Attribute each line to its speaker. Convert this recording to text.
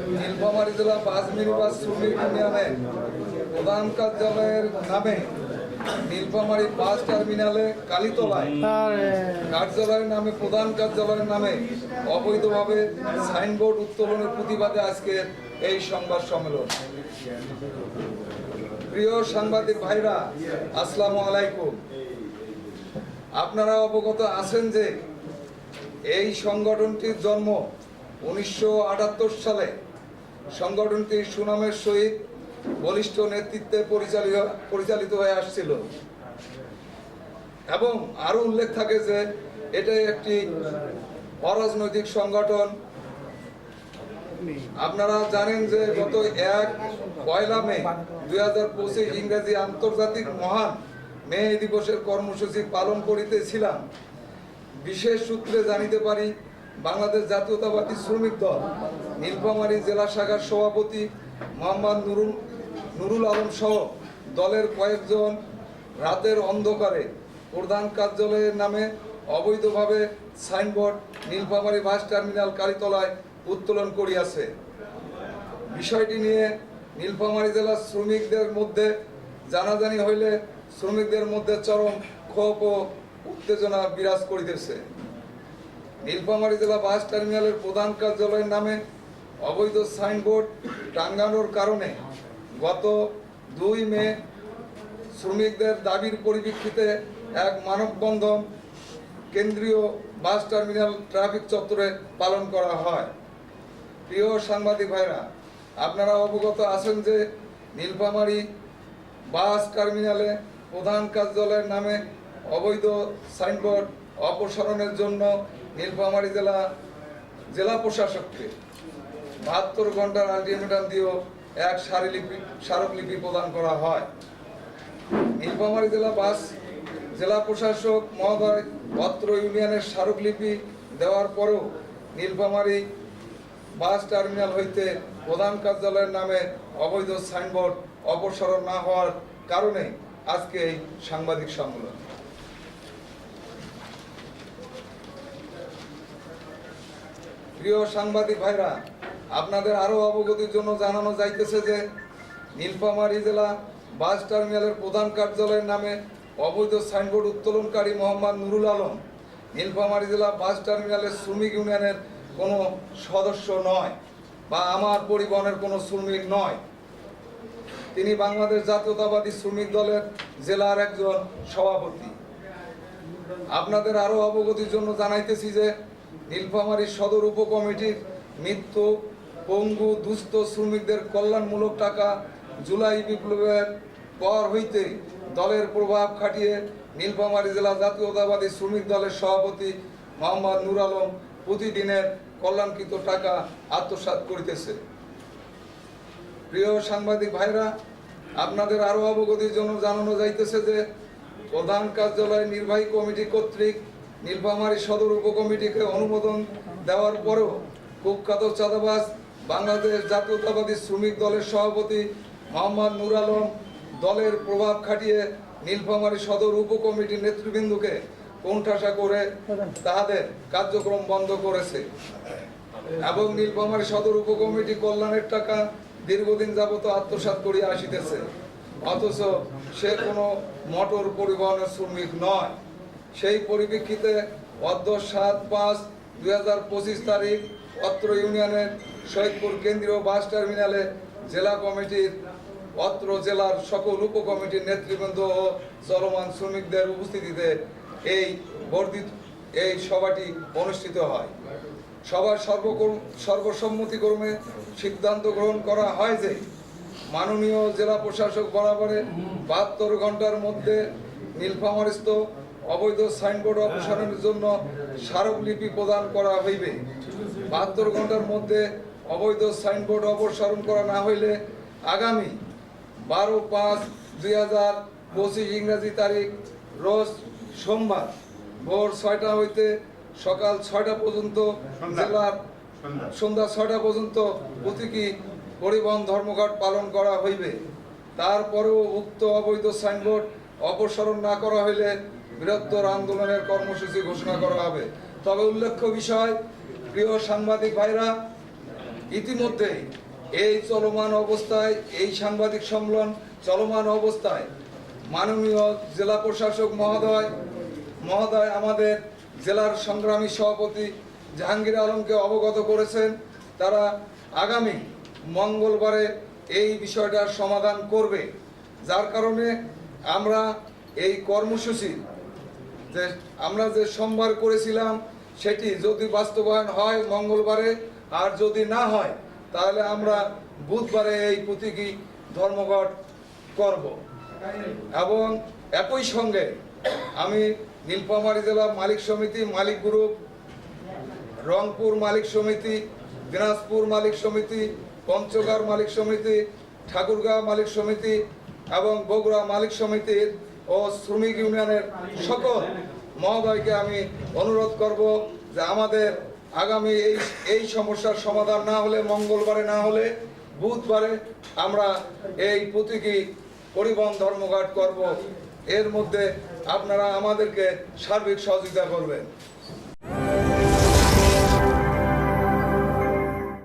Speaker 1: নীলফামারী জেলা bus minibus শ্রমিক ইউনিয়নের প্রধান কার্যালয়ের নামে নীলফামারী বাস টার্মিনালে কালীতলায় কার্যালয়ের নামে প্রধান কার্যালয়ের নামে অবৈধভাবে সাইনবোর্ড উত্তোলনের প্রতিবাদে আজকে এই সংবাদ সম্মেলন। প্রিয় সাংবাদিক ভাইরা, আসসালামু আলাইকুম। আপনারা অবগত আছেন যে এই সংগঠনটির জন্ম 1978 সালে। সংগঠনটি সুনামের সহিত বলিষ্ঠ নেতৃত্বে পরিচালিত হয়ে আসছিল এবং আরো উল্লেখ থাকে যে এটা একটি অরাজনৈতিক সংগঠন। আপনারা জানেন যে গত 1 মে 2025 ইংরেজি আন্তর্জাতিক মহান মে দিবসের কর্মসূচি পালন করিতেছিলাম। বিশেষ সূত্রে জানিতে পারি, বাংলাদেশ জাতীয়তাবাদী শ্রমিক দল নীলফামারী জেলা শাখার সভাপতি মোহাম্মদ নুরুল আলম সহ দলের কয়েকজন রাতের অন্ধকারে প্রধান কার্যালয়ের নামে অবৈধভাবে সাইনবোর্ড নীলফামারী বাস টার্মিনাল কালীতলায় উত্তোলন করিয়াছে। বিষয়টি নিয়ে নীলফামারী জেলার শ্রমিকদের মধ্যে জানাজানি হইলে শ্রমিকদের মধ্যে চরম ক্ষোভ ও উত্তেজনা বিরাজ করিতেছে। নীলফামারী জেলা বাস টার্মিনালের প্রধান কার্যালয়ের নামে অবৈধ সাইনবোর্ড টাঙ্গানোর কারণে গত 2 মে শ্রমিকদের দাবির পরিপ্রেক্ষিতে এক মানববন্ধন কেন্দ্রীয় বাস টার্মিনাল ট্রাফিক চত্বরে পালন করা হয়। প্রিয় সাংবাদিক ভাইরা, আপনারা অবগত আছেন যে নীলফামারী বাস টার্মিনালে প্রধান কার্যালয়ের নামে অবৈধ সাইনবোর্ড অপসারণের জন্য নীলফামারী জেলা প্রশাসককে 72 ঘন্টার আলটিমেটাম দিয়েও এক স্মারকলিপি প্রদান করা হয়। নীলফামারী জেলা প্রশাসক মহোদয় অত্র ইউনিয়নের স্মারকলিপি দেওয়ার পরেও নীলফামারী বাস টার্মিনাল হইতে প্রধান কার্যালয়ের নামে অবৈধ সাইনবোর্ড অপসারণ না হওয়ার কারণে আজকে এই সাংবাদিক সম্মেলন। প্রিয় সাংবাদিক ভাইরা, আপনাদের আরো অবগতির জন্য জানানো যাইতেছে যে নীলফামারী জেলা বাস টার্মিনালের প্রধান কার্যালয়ের নামে অবৈধ সাইনবোর্ড উত্তোলনকারী মোহাম্মদ নুরুল আলম নীলফামারী জেলা বাস টার্মিনালের শ্রমিক ইউনিয়নের কোনো সদস্য নয় বা আমার পরিবহনের কোনো শ্রমিক নয়। তিনি বাংলাদেশ জাতীয়তাবাদী শ্রমিক দলের জেলার একজন সভাপতি। আপনাদের আরো অবগতির জন্য জানাইতেছি যে নীলফামারী সদর উপকমিটির মৃত্যু, পঙ্গু, দুস্থ শ্রমিকদের কল্যাণমূলক টাকা জুলাই বিপ্লবের পর হইতে দলের প্রভাব খাটিয়ে নীলফামারী জেলা জাতীয়তাবাদী শ্রমিক দলের সভাপতি মোহাম্মদ নুর আলম প্রতিদিনের কল্যাণকৃত টাকা আত্মসাৎ করিতেছে। প্রিয় সাংবাদিক ভাইরা, আপনাদের আরো অবগতির জন্য জানানো যাইতেছে যে প্রধান কার্যালয় নির্বাহী কমিটি কর্তৃক নীলফামারী সদর উপকমিটিকে অনুমোদন দেওয়ার পরেও কুখ্যাত চাঁদাবাজ বাংলাদেশ জাতীয়তাবাদী শ্রমিক দলের সভাপতি মোহাম্মদ নুর আলম দলের প্রভাব খাটিয়ে নীলফামারী সদর উপকমিটির নেতৃবৃন্দকে কোণঠাসা করে তাহাদের কার্যক্রম বন্ধ করেছে এবং নীলফামারী সদর উপকমিটি কল্যাণের টাকা দীর্ঘদিন যাবত আত্মসাৎ করিয়া আসিতেছে। অথচ সে কোনো মোটর পরিবহনের শ্রমিক নয়। সেই পরিপ্রেক্ষিতে অদ্য 7/5/2025 তারিখ অত্র ইউনিয়নের শহীদপুর কেন্দ্রীয় বাস টার্মিনালে জেলা কমিটির অত্র জেলার সকল উপকমিটির নেতৃবৃন্দ ও চলমান শ্রমিকদের উপস্থিতিতে এই সভাটি অনুষ্ঠিত হয়। সভার সর্বসম্মতিক্রমে সিদ্ধান্ত গ্রহণ করা হয় যে মাননীয় জেলা প্রশাসক বরাবরে 72 ঘন্টার মধ্যে নীলফামারীস্থ অবৈধ সাইনবোর্ড অপসারণের জন্য স্মারকলিপি প্রদান করা হইবে। 72 ঘন্টার মধ্যে অবৈধ সাইনবোর্ড অপসারণ করা না হইলে আগামী 12/5/2025 ইংরেজি তারিখ রোজ সোমবার ভোর 6টা হইতে সকাল 6টা পর্যন্ত জেলার সন্ধ্যা 6টা পর্যন্ত প্রতীকী পরিবহন ধর্মঘট পালন করা হইবে। তারপরেও উক্ত অবৈধ সাইনবোর্ড অপসারণ না করা হইলে বৃহত্তর আন্দোলনের কর্মসূচি ঘোষণা করা হবে। তবে উল্লেখ্য বিষয়, প্রিয় সাংবাদিক ভাইরা, ইতিমধ্যেই এই চলমান অবস্থায়, এই সাংবাদিক সম্মেলন চলমান অবস্থায় মাননীয় জেলা প্রশাসক মহোদয় আমাদের জেলার সংগ্রামী সভাপতি জাহাঙ্গীর আলমকে অবগত করেছেন। তারা আগামী মঙ্গলবারে এই বিষয়টার সমাধান করবে, যার কারণে আমরা এই কর্মসূচি আমরা যে সোমবার করেছিলাম সেটি যদি বাস্তবায়ন হয় মঙ্গলবারে, আর যদি না হয় তাহলে আমরা বুধবারে এই প্রতীকী ধর্মঘট করব। এবং একই সঙ্গে আমি নীলফামারী জেলা মালিক সমিতি, মালিক গ্রুপ, রংপুর মালিক সমিতি, দিনাজপুর মালিক সমিতি, পঞ্চগড় মালিক সমিতি, ঠাকুরগাঁও মালিক সমিতি এবং বগুড়া মালিক সমিতির ও শ্রমিক ইউনিয়নের সকল মহোদয়কে আমি অনুরোধ করব যে আমাদের আগামী এই সমস্যার সমাধান না হলে, মঙ্গলবারে না হলে বুধবারে আমরা এই প্রতীকী পরিবহন ধর্মঘট করব। এর মধ্যে আপনারা আমাদেরকে সার্বিক সহযোগিতা করবেন।